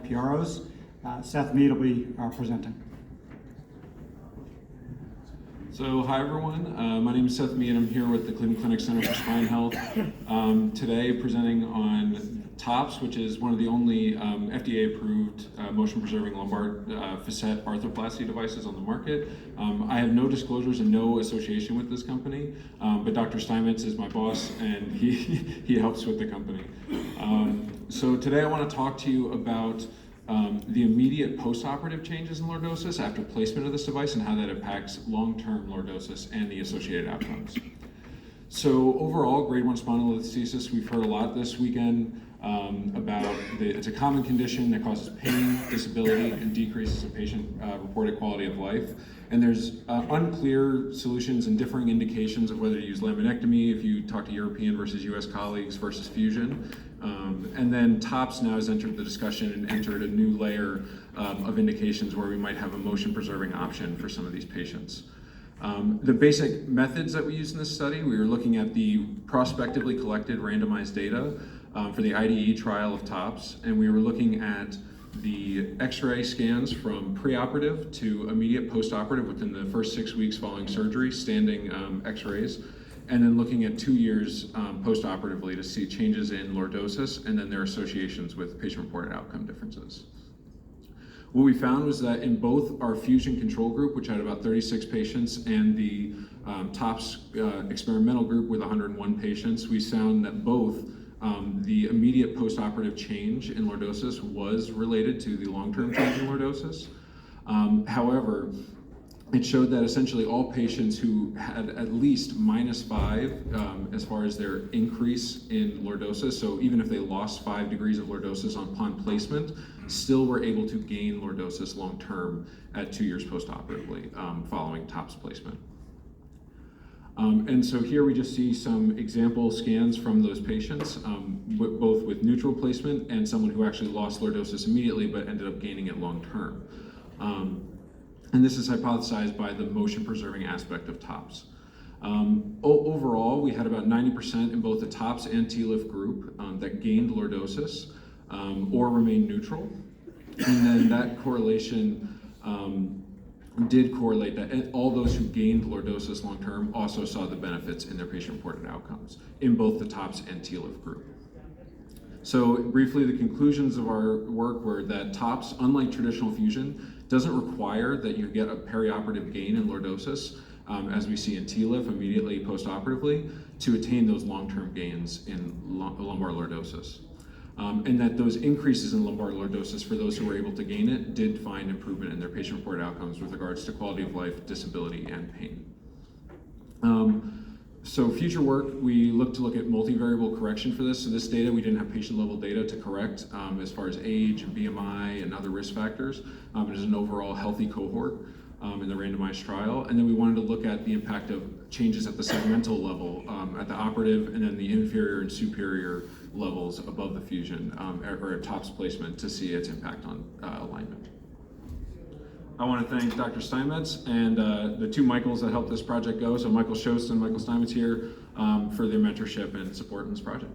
PROs. Seth Meade will be presenting. So hi everyone, my name is Seth Meade. I'm here with the Cleveland Clinic Center for Spine Health. Today presenting on TOPS, which is one of the only FDA-approved motion-preserving lumbar facet arthroplasty devices on the market. I have no disclosures and no association with this company, but Dr. Steinmetz is my boss and he helps with the company. So today I want to talk to you about the immediate postoperative changes in lordosis after placement of this device and how that impacts long-term lordosis and the associated outcomes. So overall, grade 1 spondylolisthesis, we've heard a lot this weekend about it's a common condition that causes pain, disability, and decreases in patient reported quality of life. And there's unclear solutions and differing indications of whether to use laminectomy if you talk to European versus US colleagues versus fusion. And then TOPS now has entered the discussion and entered a new layer of indications where we might have a motion-preserving option for some of these patients. The basic methods that we used in this study, we were looking at the prospectively collected randomized data for the IDE trial of TOPS, and we were looking at the X-ray scans from preoperative to immediate postoperative within the first 6 weeks following surgery, standing X-rays, and then looking at 2 years postoperatively to see changes in lordosis and then their associations with patient-reported outcome differences. What we found was that in both our fusion control group, which had about 36 patients, and the TOPS experimental group with 101 patients, we found that both the immediate postoperative change in lordosis was related to the long-term change in lordosis. However, it showed that essentially all patients who had at least -5 as far as their increase in lordosis, so even if they lost 5 degrees of lordosis upon placement, still were able to gain lordosis long-term at 2 years postoperatively following TOPS placement. And so here we just see some example scans from those patients, both with neutral placement and someone who actually lost lordosis immediately but ended up gaining it long-term. And this is hypothesized by the motion-preserving aspect of TOPS. Overall, we had about 90% in both the TOPS and TLIF group that gained lordosis or remained neutral. And then that correlation did correlate that all those who gained lordosis long-term also saw the benefits in their patient-reported outcomes in both the TOPS and TLIF group. So briefly, the conclusions of our work were that TOPS, unlike traditional fusion, doesn't require that you get a perioperative gain in lordosis, as we see in TLIF immediately postoperatively, to attain those long-term gains in lumbar lordosis. And that those increases in lumbar lordosis for those who were able to gain it did find improvement in their patient-reported outcomes with regards to quality of life, disability, and pain. So future work, we look at multivariable correction for this. So this data, we didn't have patient-level data to correct as far as age and BMI and other risk factors. It is an overall healthy cohort in the randomized trial. And then we wanted to look at the impact of changes at the segmental level, at the operative, and then the inferior and superior levels above the fusion or at TOPS placement to see its impact on alignment. I want to thank Dr. Steinmetz and the two Michaels that helped this project go. So Michael Schost and Michael Steinmetz here for their mentorship and support in this project.